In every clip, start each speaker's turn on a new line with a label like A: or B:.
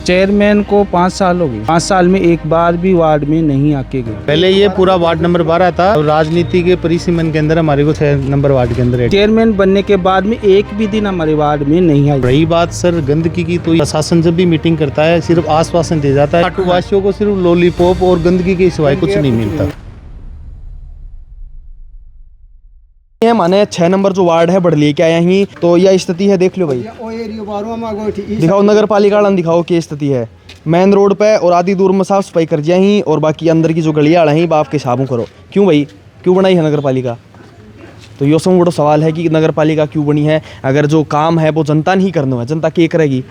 A: Chairman को 5 साल हो गए। 5 साल में एक बार भी वार्ड में नहीं आके गए।
B: पहले ये पूरा वार्ड नंबर 12 था और राजनीति के परिसीमन के अंदर हमारे को 6 नंबर वार्ड के अंदर है।
A: चेयरमैन बनने के बाद में एक भी दिन हमारे वार्ड में नहीं आई।
B: रही बात सर गंदगी की, तो प्रशासन जब भी मीटिंग करता है सिर्फ आश्वासन दे जाता है। काटूवासियों को सिर्फ लॉलीपॉप और गंदगी के सिवाय कुछ नहीं मिलता।
C: ये माने 6 नंबर जो वार्ड है बढ़ली क्या यही तो यह स्थिति है, देख लो भाई। दिखाओ नगर पालिका दिखाओ क्या स्थिति है। मेन रोड पे और आधी दूर में साफ सफाई कर दिया ही और बाकी अंदर की जो गलियाँ हैं बाप के हिसाबों करो। क्यों भाई, क्यों बनाई है नगर पालिका? तो यो सब बड़ा सवाल है कि नगर पालिका क्यों बनी है। अगर जो काम है वो जनता नहीं करना है, जनता क्या करेगी?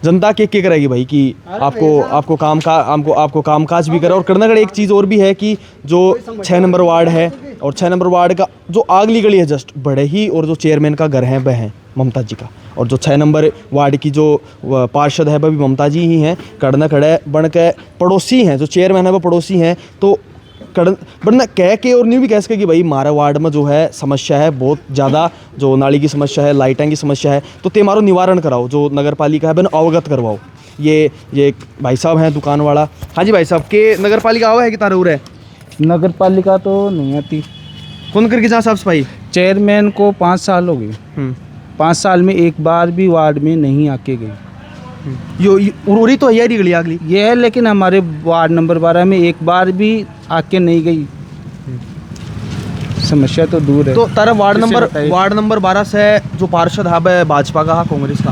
C: जनता क्या करेगी भाई कि आपको कामकाज भी करे। और करनागढ़ एक चीज़ और भी है कि जो 6 नंबर वार्ड है और 6 नंबर वार्ड का जो अगली गली है जस्ट बड़े ही और जो चेयरमैन का घर है वह है ममता जी का। और जो 6 नंबर वार्ड की जो पार्षद है वह भी ममता जी ही हैं। कड़ना खड़े बन के पड़ोसी हैं, जो चेयरमैन है वो पड़ोसी हैं। तो वरना कह के और नहीं भी कह सके कि भाई हमारे वार्ड में जो है समस्या है बहुत ज़्यादा, जो नाली की समस्या है, लाइटें की समस्या है, तो ते मारो निवारण कराओ। जो नगर पालिका है बन अवगत करवाओ। ये भाई साहब हैं दुकान वाला। हाँ जी भाई साहब, के नगर पालिका आवा है कि तारूर है?
A: नगर पालिका तो नहीं आती।
C: कौन करके जहाँ साफ सफाई?
A: चेयरमैन को 5 साल हो गए। 5 साल में एक बार भी वार्ड में नहीं आके गई।
C: उरी तो है गली अगली
A: ये है, लेकिन हमारे वार्ड नंबर 12 में एक बार भी आके नहीं गई। समस्या तो दूर है।
C: तो तारा वार्ड नंबर 12 से जो पार्षद है भाजपा का, कांग्रेस का?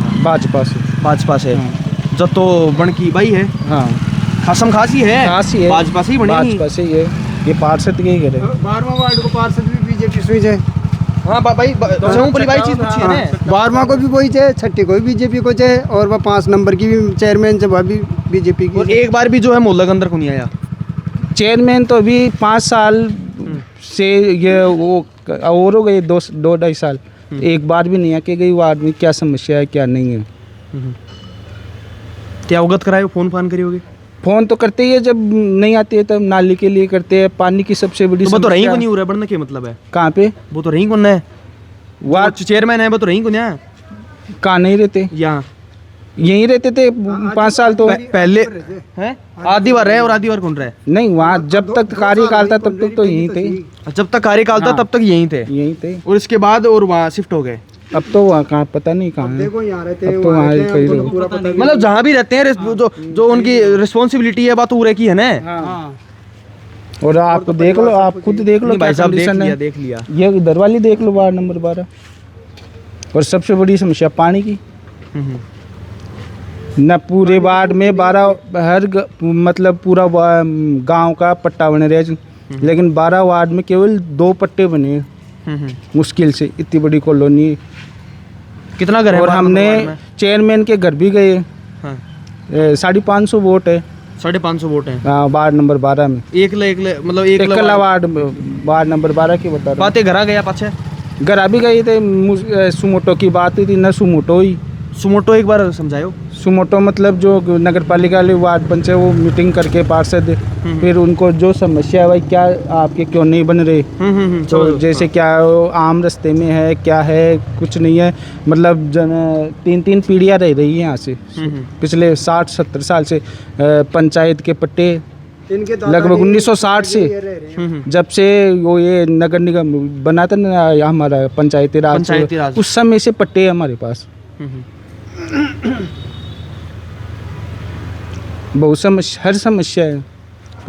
C: भाजपा से
A: हाँ।
C: जब तो बनकी भाई है।
A: हाँ,
C: खासम खासी है भाजपा से ही बनी।
A: भाजपा से ये पार्षद के ही करे।
D: 12वां वार्ड को पार्षद भी बीजेपी से है।
C: हाँ भाई भाई चीज पूछी है ना।
D: 12वां को भी वही है, 6ठी को भी बीजेपी को है और वह 5 नंबर की भी चेयरमैन से वह भी बीजेपी की।
C: और एक बार भी जो है मोहल्ला के अंदर को नहीं आया
A: चेयरमैन। तो अभी 5 साल से ये वो और हो गए 2-2.5 साल, एक बार भी नहीं आके गई वार्ड में। क्या समस्या है क्या नहीं है?
C: क्या अवगत कराए? फोन फान करियोगे?
A: फोन तो करते ही है, जब नहीं आती है तब नाली के लिए करते हैं। पानी की सबसे बड़ी
C: तो रही को नहीं हो रहा बढ़ने के मतलब है
A: कहाँ पे?
C: वो तो रही कौन है?
A: वार्ड
C: चेयरमैन है वो तो रही कौन है?
A: कहाँ नहीं रहते?
C: यहाँ
A: यहीं रहते थे 5 साल तो
C: पहले हैं। आधी बार रहे और आधी बार कौन रहे?
A: नहीं, वहाँ जब तक कार्यकाल था तब तक तो यहीं थे।
C: जब तक कार्यकाल था तब तक यहीं थे और इसके बाद और वहाँ शिफ्ट हो गए।
A: अब तो वहाँ कहाँ पता नहीं कहाँ है।
D: देखो यहाँ रहते हैं,
A: अब तो वहाँ कहीं लोग
C: मतलब जहाँ भी रहते हैं जो उनकी रिस्पॉन्सिबिलिटी है बात पूरे की है ना।
A: हाँ। और आप देख लो, आप खुद देख लो
C: भाई साहब,
A: देख लिया ये इधर वाली देख लो वार्ड नंबर 12। और सबसे बड़ी समस्या पानी की। न पूरे वार्ड में 12 मतलब पूरा गांव का पट्टा बने रहे, लेकिन 12 वार्ड में केवल 2 पट्टे बने। मुश्किल से, इतनी बड़ी कॉलोनी।
C: कितना घर है?
A: और हमने चेयरमैन के घर भी गए।
C: हाँ।
A: 550 वोट है।
C: 550 वोट है
A: वार्ड नंबर 12 में।
C: मतलब एक
A: वार्ड नंबर 12 की बता रहा।
C: बातें घरा गया पाछे
A: घर भी गए थे। सुमोटो की बात हुई थी, न सुमोटो ही।
C: सुमोटो एक बार समझाओ। सुमोटो
A: मतलब जो नगर पालिका वाले वार्ड पंच है वो मीटिंग करके पार्षद फिर उनको जो समस्या है भाई क्या आपके क्यों नहीं बन रहे। तो जैसे क्या आम रास्ते में है, क्या है कुछ नहीं है। मतलब 3 पीढ़ियाँ रह रही है यहाँ से पिछले 60-70 साल से। पंचायत के पट्टे लगभग 1960 से, जब से वो ये नगर निगम बना था ना हमारा पंचायती राज, उस समय से पट्टे है हमारे पास। बहुत हर समस्या है।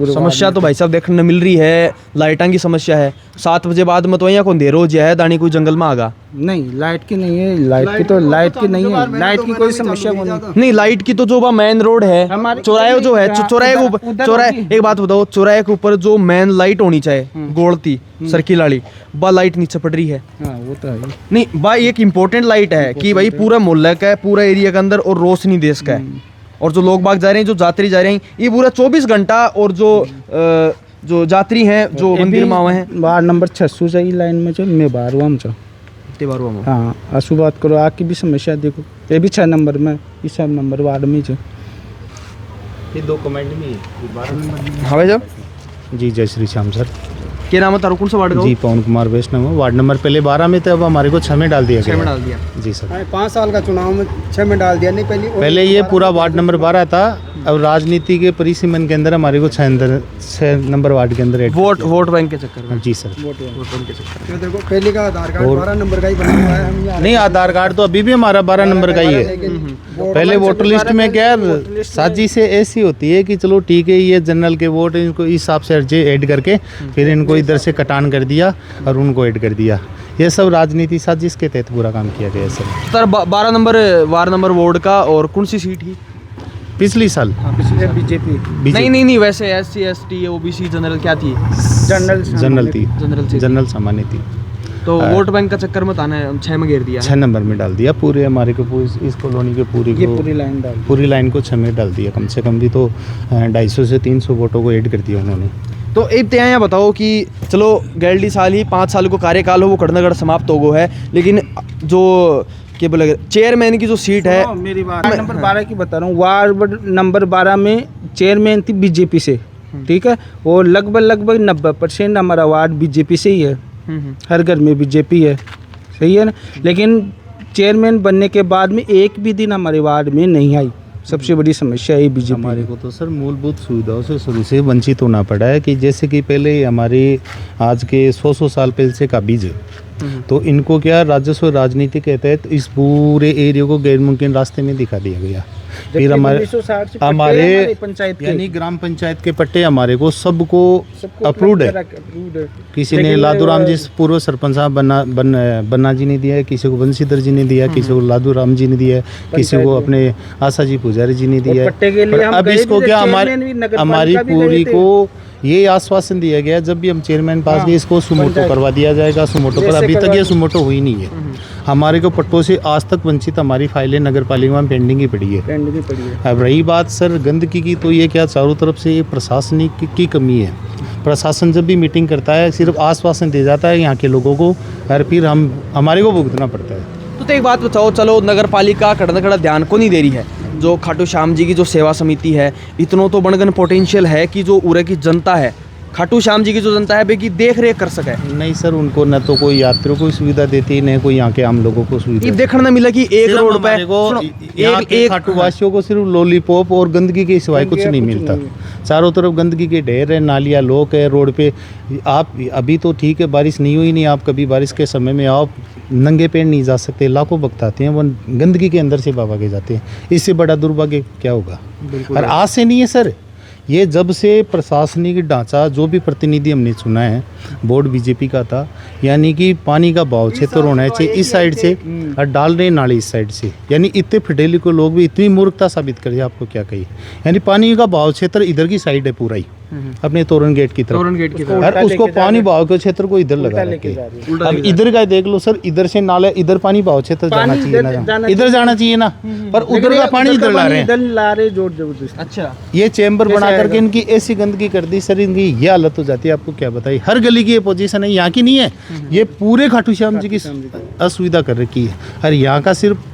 C: समस्या तो भाई साहब देखने मिल रही है। लाइटां की समस्या है। 7 बजे बाद में तो यहाँ को अंधेरो हो है, दानी कोई जंगल में आगा।
A: नहीं, लाइट की नहीं है। लाइट की नहीं है। लाइट की कोई समस्या
C: नहीं। लाइट की तो जो मेन रोड है, चौराहे जो है, चौराहे एक बात बताओ, चौराहे के ऊपर जो मेन लाइट होनी चाहिए गोलती सर्किल वाली, बा लाइट नीचे पड़ रही है।
A: वो तो है
C: नहीं, बा एक इम्पोर्टेंट लाइट है कि भाई पूरा मोहल्ला का है, पूरा एरिया के अंदर और रोशनी देश का है। और जो लोग बाग जा रहे हैं, जो यात्री जा रहे हैं, ये पूरा 24 घंटा। और जो यात्री हैं जो मंदिर में आए हैं,
A: वार्ड नंबर 600 से लाइन में जो मैं बाहर हाँ आसू बात करो आके भी समस्या देखो। ये भी 6 नंबर में, इस 6 नंबर वार्ड में जो
B: ये 2 कमेंट में 12 नंबर।
C: हाँ भाई साहब
B: जी, जय श्री श्याम सर।
C: क्या नाम है तारो, कौन सा वार्ड का
B: जी पवन कुमार वैष्णव वार्ड नंबर पहले 12 में थे, अब हमारे को 6 में डाल दिया
C: 6
B: गया
C: में
B: है।
C: डाल दिया।
B: जी सर,
D: 5 साल का चुनाव में 6 में डाल दिया, नहीं
B: पहले ये पूरा वार्ड नंबर 12 था, अब राजनीति के परिसीमन के अंदर हमारे को 6 नंबर वार्ड के अंदर
C: वोट बैंक के चक्कर में।
B: जी सर।
C: वोट बैंक के चक्कर में।
D: तो देखो पहले का आधार कार्ड 12 नंबर का ही बना हुआ है, हम यहाँ
B: नहीं आधार कार्ड तो अभी भी हमारा 12 नंबर का ही है। पहले वोटर लिस्ट में क्या है, साजिश से ऐसी होती है कि चलो ठीक है ये जनरल के वोट इनको इस हिसाब से ऐड करके फिर इनको इधर से कटान कर दिया और उनको ऐड कर दिया। ये सब राजनीति साजिश के तहत पूरा काम किया गया है sir.
C: Sir 12 number ward number ward का और कौन सी सीट ही
B: पिछली साल
A: बीजेपी
C: नहीं वैसे SC ST OBC जनरल क्या थी?
B: जनरल थी, जनरल सामान्य थी।
C: तो वोट बैंक का चक्कर में ताने 6 में घेर दिया
B: 6 नंबर में डाल दिया पूरे हमारे को, इस कॉलोनी के पूरी लाइन को 6 में डाल दिया। कम से कम भी तो 250 से 300 वोटों को ऐड कर दिया उन्होंने।
C: तो एक तो यहाँ बताओ कि चलो गैलडी साल ही 5 साल को कार्यकाल हो वो कड़नगढ़ समाप्त हो गया है, लेकिन जो क्या बोले चेयरमैन की जो सीट है,
A: मेरी बात नंबर 12 की बता रहा हूँ। वार्ड नंबर 12 में चेयरमैन थी बीजेपी से, ठीक है, और लगभग 90% हमारा वार्ड बीजेपी से ही है, हर घर में बीजेपी है, सही है ना। लेकिन चेयरमैन बनने के बाद में एक भी दिन हमारे वार्ड में नहीं आई, सबसे बड़ी समस्या है बीजेपी।
B: हमारे को तो सर मूलभूत सुविधाओं से शुरू से वंचित होना पड़ा है कि जैसे कि पहले हमारे आज के 100 साल पहले से काबिज है, तो इनको क्या राजस्व राजनीति के तहत इस पूरे एरिया को गैर मुमकिन रास्ते में दिखा दिया गया। फिर हमारे
A: पंचायत
B: यानी ग्राम पंचायत के पट्टे हमारे को सबको अप्रूव्ड है। किसी ने लादूराम जी पूर्व सरपंच साहब बन्ना जी ने दिया है, किसी को बंशीधर जी ने दिया है, किसी को लादूराम जी ने दिया है, किसी को अपने आशा जी पुजारी जी ने दिया है। अब इसको क्या हमारी पूरी को ये आश्वासन दिया गया जब भी हम चेयरमैन पास गए इसको सुमोटो करवा दिया जाएगा, सुमोटो पर अभी तक ये सुमोटो हुई नहीं है। हमारे को पट्टों से आज तक वंचित हमारी फाइलें नगर पालिका में पेंडिंग ही पड़ी है। अब रही बात सर गंदगी की, तो ये क्या चारों तरफ से ये प्रशासनिक की कमी है। प्रशासन जब भी मीटिंग करता है सिर्फ आश्वासन दे जाता है यहाँ के लोगों को, और फिर हमारे को भुगतना पड़ता है।
C: तो एक बात बताओ, चलो नगर पालिका कड़नगढ़ ध्यान को नहीं दे रही है, जो खाटू श्याम जी की जो सेवा समिति है इतनों तो बनगन पोटेंशियल है कि जो उरे की जनता है, खाटू श्याम जी की जो जनता है बेकी देख रेख कर सके।
B: नहीं सर, उनको न तो कोई यात्रियों को सुविधा देती, न कोई यहाँ के आम लोगों को सुविधा।
C: ये देखने में मिला कि एक रोड पे
B: एक खाटू वासियों को सिर्फ लॉलीपॉप और गंदगी के सिवाय कुछ नहीं मिलता। चारों तरफ गंदगी के ढेर है, नालियाँ लोक है रोड पे। आप अभी तो ठीक है बारिश नहीं हुई, नहीं आप कभी बारिश के समय में आप नंगे पैर नहीं जा सकते, लाखों भक्त आते हैं वो गंदगी के अंदर से बाबा के जाते हैं। इससे बड़ा दुर्भाग्य क्या होगा। और आज से नहीं है सर, ये जब से प्रशासनिक ढांचा जो भी प्रतिनिधि हमने चुना है बोर्ड बीजेपी का था, यानी कि पानी का बहाव क्षेत्र होना चाहिए इस साइड से और डाल रहे नाले इस साइड से, यानी इतने फिडेली को लोग भी इतनी मूर्खता साबित करिए आपको क्या कही। यानी पानी का बहाव क्षेत्र इधर की साइड है पूरा ही, अपने तोरण गेट की तरफ, और उसको पानी बहाव के क्षेत्र को इधर लगा रखे। अब इधर का देख लो सर, इधर से नाले इधर पानी बहाव क्षेत्र जाना चाहिए ना, इधर जाना चाहिए ना, पर उधर का पानी इधर ला रहे हैं जोर जबरदस्त।
C: अच्छा,
B: ये चैम्बर बना करके इनकी ऐसी गंदगी कर दी सर, इनकी ये हालत हो जाती है। आपको क्या बताइए, हर गली की ये पोजीशन है, यहाँ की नहीं है, ये पूरे खाटू श्याम जी की असुविधा कर रखी है। और यहाँ का सिर्फ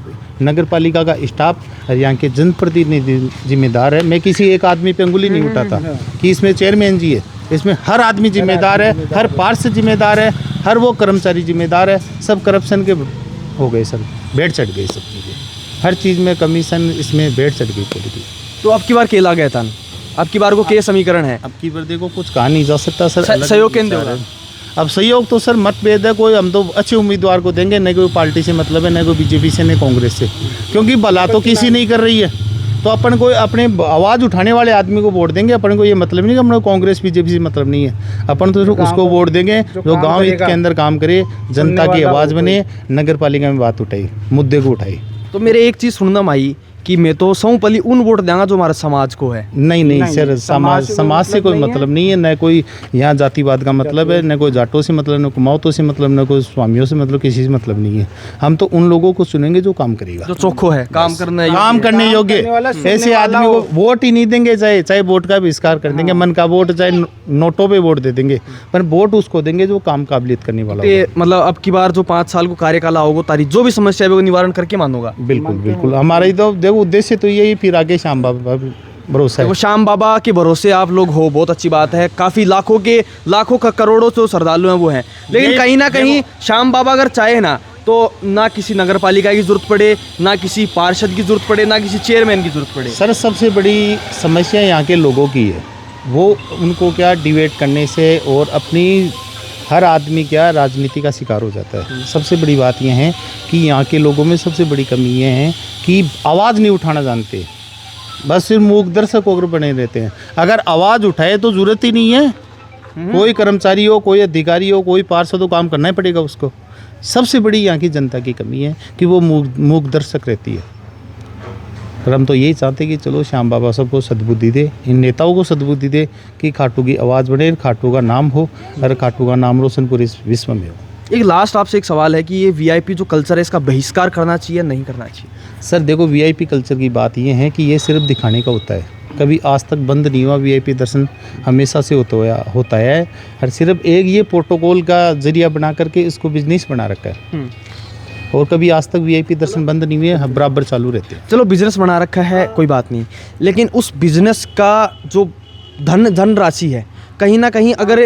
B: नगर पालिका का स्टाफ और यहाँ के जनप्रतिनिधि जिम्मेदार है। मैं किसी एक आदमी पे अंगुली नहीं उठाता कि इसमें चेयरमैन जी है, इसमें हर आदमी जिम्मेदार है, हर पार्षद जिम्मेदार है, हर वो कर्मचारी जिम्मेदार है। सब करप्शन के हो गए सर, बेड चढ़ गई सब चीज़ें, हर चीज़ में कमीशन, इसमें बेड चढ़ गई पॉलिटिक्स।
C: तो अब की बार केला गया था, अब की बार को क्या समीकरण है?
B: अब की बार देखो कुछ कहा नहीं जा सकता सर,
C: सहयोग केंद्र होगा।
B: अब सहयोग तो सर मतभेद है, कोई हम तो अच्छे उम्मीदवार को देंगे, न कोई पार्टी से मतलब है, न कोई बीजेपी से, न कांग्रेस से, क्योंकि भला तो किसी नहीं कर रही है। तो अपन को अपने आवाज़ उठाने वाले आदमी को वोट देंगे। अपन को ये मतलब नहीं कि अपने कांग्रेस बीजेपी से मतलब नहीं है, अपन तो उसको वोट देंगे जो गाँव हित के अंदर काम करे, जनता की आवाज़ बने, नगर पालिका में बात उठाई, मुद्दे को उठाई।
C: तो मेरे एक चीज़ सुनना आई कि मैं तो सौपली उन वोट देंगे जो हमारे समाज को है।
B: नहीं सर, समाज से कोई मतलब नहीं है, न कोई यहाँ जातिवाद का मतलब है, न कोई जाटों से मतलब, न कुमाऊतों से मतलब, न कोई स्वामियों से मतलब, किसी से मतलब नहीं है। हम तो उन लोगों को चुनेंगे जो काम करेगा, जो
C: चोखो है, काम
B: करने योग्य। ऐसे आदमी को वोट ही नहीं देंगे, चाहे वोट का बहिष्कार कर देंगे, मन का वोट, चाहे नोटों पे वोट दे देंगे, पर वोट उसको देंगे जो काम काबिलियत करने वाला है।
C: मतलब अब की बार जो 5 साल को कार्यकाल होगा, तारी जो भी समस्या है वो निवारण करके मानूंगा।
B: बिल्कुल हमारा ही तो उद्देश्य तो यही, फिर आगे श्याम बाबा भरोसा
C: तो
B: है।
C: श्याम बाबा के भरोसे आप लोग हो, बहुत अच्छी बात है। काफ़ी लाखों का करोड़ों जो श्रद्धालु हैं वो हैं, लेकिन कहीं ना कहीं श्याम बाबा अगर चाहे ना तो ना किसी नगर पालिका की ज़रूरत पड़े, ना किसी पार्षद की ज़रूरत पड़े, ना किसी चेयरमैन की ज़रूरत पड़े।
B: सर सबसे बड़ी समस्या यहाँ के लोगों की है, वो उनको क्या डिबेट करने से और अपनी हर आदमी क्या राजनीति का शिकार हो जाता है। सबसे बड़ी बात यह है कि यहाँ के लोगों में सबसे बड़ी कमी ये है कि आवाज़ नहीं उठाना जानते, बस सिर्फ मूक दर्शक होकर बने रहते हैं। अगर आवाज़ उठाए तो ज़रूरत ही नहीं है, कोई कर्मचारी हो, कोई अधिकारी हो, कोई पार्षद हो, काम करना ही पड़ेगा उसको। सबसे बड़ी यहाँ की जनता की कमी है कि वो मूक दर्शक रहती है। पर हम तो यही चाहते हैं कि चलो श्याम बाबा सबको सद्बुद्धि दे, इन नेताओं को सद्बुद्धि दे कि खाटू की आवाज़ बढ़े, खाटू का नाम हो और खाटू का नाम रोशन पूरे विश्व में हो।
C: एक लास्ट आपसे एक सवाल है कि ये वीआईपी जो कल्चर है इसका बहिष्कार करना चाहिए नहीं करना चाहिए?
B: सर देखो, वीआईपी कल्चर की बात ये है कि ये सिर्फ दिखाने का होता है, कभी आज तक बंद नहीं हुआ। वीआईपी दर्शन हमेशा से होता है और सिर्फ एक ये प्रोटोकॉल का जरिया बना करके इसको बिजनेस बना रखा है और कभी आज तक वीआईपी दर्शन बंद नहीं हुए, बराबर चालू रहते हैं।
C: चलो बिजनेस बना रखा है कोई बात नहीं, लेकिन उस बिजनेस का जो धन राशि है कहीं ना कहीं अगर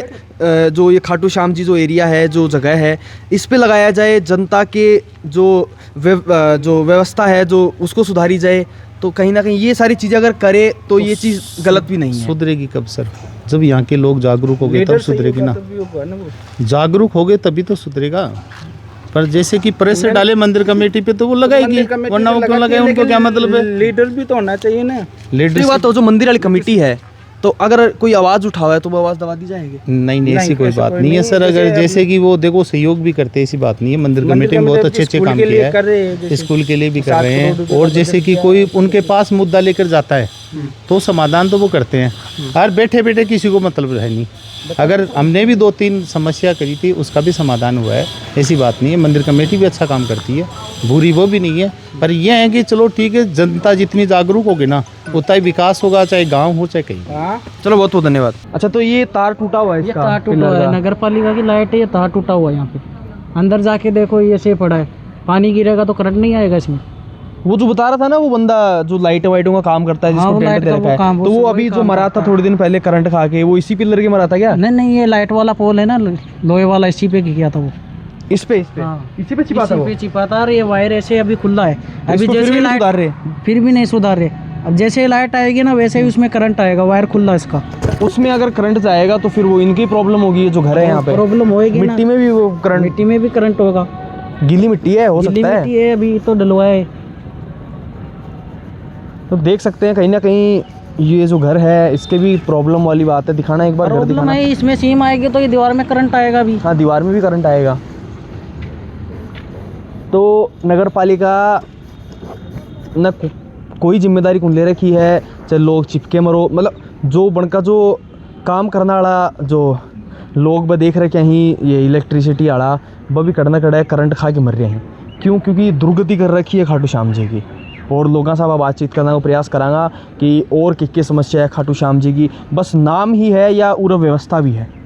C: जो ये खाटू श्याम जी जो एरिया है, जो जगह है, इस पे लगाया जाए, जनता के जो व्यवस्था है जो उसको सुधारी जाए, तो कहीं ना कहीं ये सारी चीज़ें अगर करे तो ये चीज़ गलत भी नहीं है।
B: सुधरेगी कब सर? जब यहाँ के लोग जागरूक हो गए तब सुधरेगी ना। जागरूक हो गए तभी तो सुधरेगा। पर जैसे कि प्रेशर डाले मंदिर कमेटी पे तो वो लगाएगी, वरना वो क्यों लगाए? उनको क्या मतलब है?
A: लीडर भी तो होना चाहिए ना।
B: लीडर
C: बात तो जो मंदिर वाली कमेटी है, तो अगर कोई आवाज़ उठावा है तो वो आवाज़ दबा दी जाएगी?
B: नहीं, ऐसी कोई बात नहीं है सर। अगर जैसे कि वो देखो सहयोग भी करते हैं, ऐसी बात नहीं है। मंदिर कमेटी में बहुत अच्छे काम किया है, स्कूल के लिए भी कर रहे हैं। और जैसे कि कोई उनके पास मुद्दा लेकर जाता है तो समाधान तो वो करते हैं। और बैठे बैठे किसी को मतलब है नहीं। अगर हमने भी 2-3 समस्या करी थी, उसका भी समाधान हुआ है, ऐसी बात नहीं है। मंदिर कमेटी भी अच्छा काम करती है, बुरी वो भी नहीं है। पर यह है कि चलो ठीक है, जनता जितनी जागरूक होगी ना उतना ही विकास होगा, चाहे गांव हो चाहे कहीं।
C: चलो बहुत बहुत धन्यवाद। अच्छा, तो ये तार टूटा हुआ है,
E: ये
C: इसका
E: तार टूटा हुआ है, नगर पालिका की लाइट है, ये तार टूटा हुआ है। यहाँ पे अंदर जाके देखो, ये से पड़ा है, पानी गिरेगा तो करंट नहीं आएगा इसमें।
C: वो जो बता रहा था ना वो बंदा जो लाइट वाइटों का काम करता है, जिसको
E: वो
C: टेंट
E: लाइट
C: दे
E: का
C: रखा
E: वो
C: है,
E: काम,
C: तो वो अभी जो मरा था थोड़े दिन पहले करंट खा के, वो इसी पिलर के मरा था क्या?
E: नहीं, ये लाइट वाला पोल है ना, लोहे वाला, इसी पे किया था वो।
C: इस पे
E: हाँ।
C: इसी पे छिपा था
E: इसी
C: वो?
E: पे छिपा था। और ये वायर ऐसे अभी खुला है, अभी
C: इसको फिर
E: जैसे
C: भी नहीं
E: लाइट
C: सुधार रहे?
E: फिर भी नहीं सुधार रहे। अब जैसे ही लाइट आएगी ना वैसे ही उसमें करंट आएगा, वायर खुला है इसका।
C: उसमें अगर करंट जाएगा तो फिर वो इनकी प्रॉब्लम होगी, जो घर है यहाँ पे।
E: प्रॉब्लम होएगी ना।
C: मिट्टी में भी वो करंट,
E: मिट्टी में भी करंट होगा।
C: गीली मिट्टी है, हो
E: गीली
C: सकता है।
E: मिट्टी है, अभी तो डलवाया है।
C: तो देख सकते हैं कहीं ना कहीं ये जो घर है इसके भी प्रॉब्लम वाली बात है। दिखाना एक बार घर
E: प्रॉब्लम
C: दिखाना।
E: है, इसमें सीम आएगी तो ये दीवार में करंट आएगा अभी।
C: हाँ, दीवार में भी करंट आएगा। तो नगर पालिका न कोई जिम्मेदारी कौन ले रखी है, चाहे लोग चिपके मरो, मतलब जो बनका जो काम करने वाला जो लोग ब देख रखे हैं, ये इलेक्ट्रिसिटी वाला वह भी करना कड़ा है, करंट खा के मर रहे हैं। क्यों? क्योंकि दुर्गति कर रखी है खाटू श्याम जी की। और लोगों से बातचीत करने का प्रयास करांगा कि और क्या समस्या है खाटू श्याम जी की, बस नाम ही है या पूरा व्यवस्था भी है।